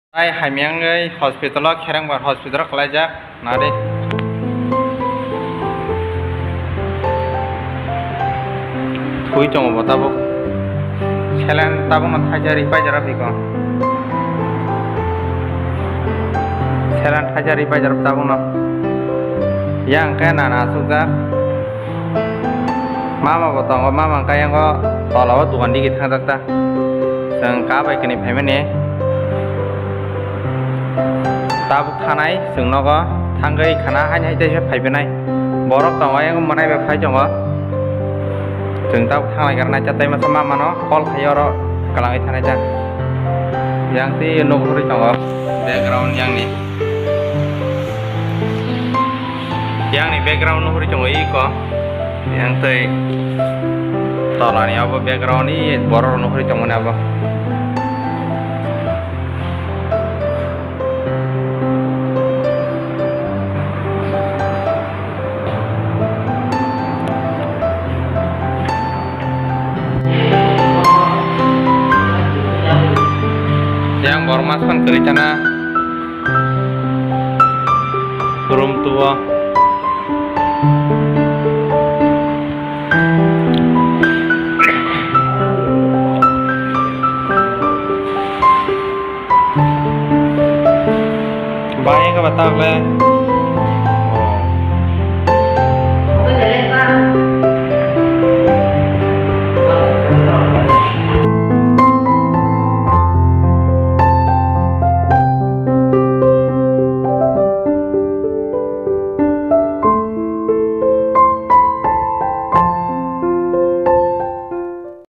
Ai hamiangai hospital kherang bar hospital kalaijak nare thui chong bo tabuk selan tabuk na thajari pajara biko selan thajari pajara tabuk na yang kana na sujak mama botong mama kayang ko tolawa dukan dikit thang ta sang ka bai kini phaimane tabuk thanai sungnogo thangai khana hainai tei phaibenai borok tongo yang manai be phai jongo jeng tabuk thangai karena chatai masama mano kol khayoro kalangai thanai ja yang ti noguri tongo background yang ni background noguri tongo iko yang tei tolani apa background ni borok noguri tongo ne apa yang bormas kan kerjanya room tua